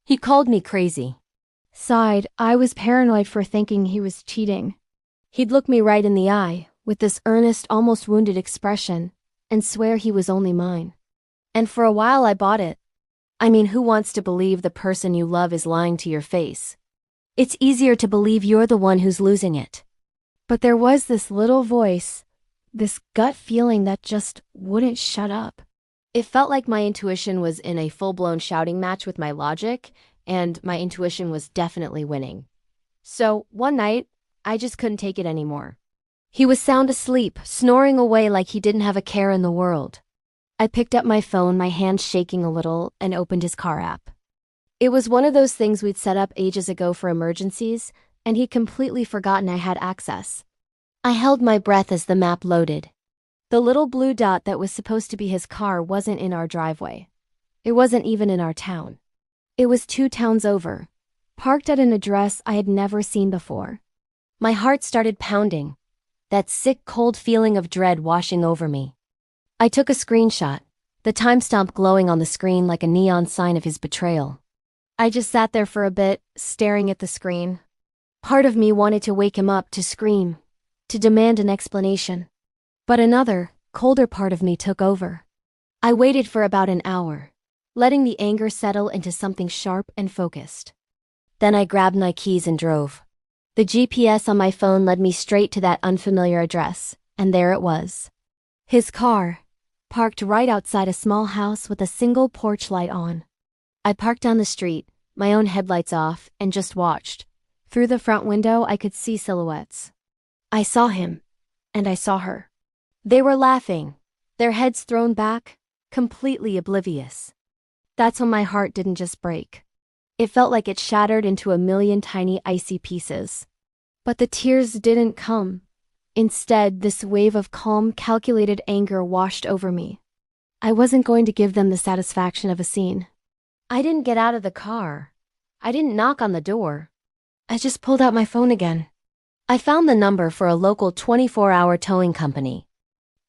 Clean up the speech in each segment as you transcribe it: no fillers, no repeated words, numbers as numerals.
He called me crazy. Sighed, I was paranoid for thinking he was cheating. He'd look me right in the eye, with this earnest, almost wounded expression, and swear he was only mine. And for a while I bought it. I mean, who wants to believe the person you love is lying to your face? It's easier to believe you're the one who's losing it. But there was this little voice, this gut feeling that just wouldn't shut up. It felt like my intuition was in a full-blown shouting match with my logic, and my intuition was definitely winning. So, one night, I just couldn't take it anymore. He was sound asleep, snoring away like he didn't have a care in the world. I picked up my phone, my hands shaking a little, and opened his car app. It was one of those things we'd set up ages ago for emergencies, and he'd completely forgotten I had access. I held my breath as the map loaded. The little blue dot that was supposed to be his car wasn't in our driveway. It wasn't even in our town. It was 2 towns over, parked at an address I had never seen before. My heart started pounding, that sick, cold feeling of dread washing over me. I took a screenshot, the timestamp glowing on the screen like a neon sign of his betrayal. I just sat there for a bit, staring at the screen. Part of me wanted to wake him up, to scream, to demand an explanation. But another, colder part of me took over. I waited for about an hour, letting the anger settle into something sharp and focused. Then I grabbed my keys and drove. The GPS on my phone led me straight to that unfamiliar address, and there it was. His car, parked right outside a small house with a single porch light on. I parked down the street, my own headlights off, and just watched. Through the front window, I could see silhouettes. I saw him, and I saw her. They were laughing, their heads thrown back, completely oblivious. That's when my heart didn't just break. It felt like it shattered into a million tiny icy pieces. But the tears didn't come. Instead, this wave of calm, calculated anger washed over me. I wasn't going to give them the satisfaction of a scene. I didn't get out of the car. I didn't knock on the door. I just pulled out my phone again. I found the number for a local 24-hour towing company.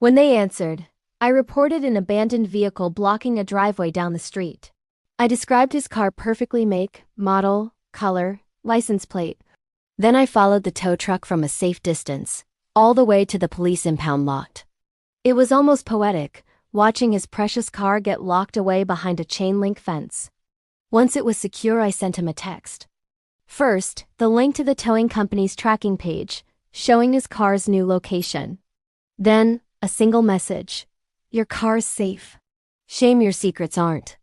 When they answered, I reported an abandoned vehicle blocking a driveway down the street. I described his car perfectly: make, model, color, license plate. Then I followed the tow truck from a safe distance, all the way to the police impound lot. It was almost poetic, watching his precious car get locked away behind a chain-link fence. Once it was secure, I sent him a text. First, the link to the towing company's tracking page, showing his car's new location. Then, a single message: your car's safe. Shame your secrets aren't.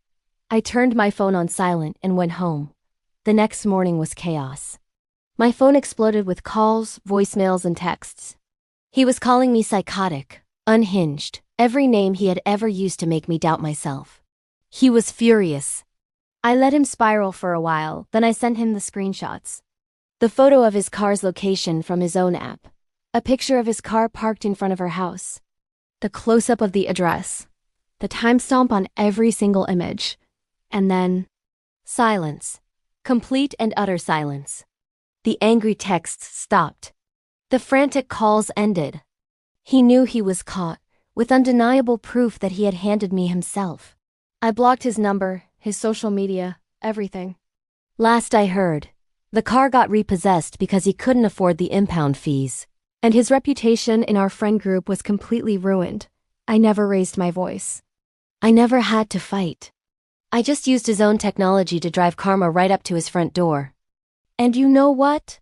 I turned my phone on silent and went home. The next morning was chaos. My phone exploded with calls, voicemails, and texts. He was calling me psychotic, unhinged, every name he had ever used to make me doubt myself. He was furious. I let him spiral for a while, then I sent him the screenshots. The photo of his car's location from his own app. A picture of his car parked in front of her house. The close-up of the address. The timestamp on every single image. And then, silence. Complete and utter silence. The angry texts stopped. The frantic calls ended. He knew he was caught, with undeniable proof that he had handed me himself. I blocked his number, his social media, everything. Last I heard, the car got repossessed because he couldn't afford the impound fees, and his reputation in our friend group was completely ruined. I never raised my voice. I never had to fight. I just used his own technology to drive karma right up to his front door. And you know what?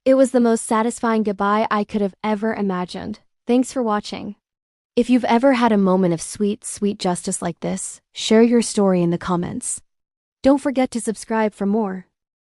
It was the most satisfying goodbye I could have ever imagined. Thanks for watching. If you've ever had a moment of sweet, sweet justice like this, share your story in the comments. Don't forget to subscribe for more.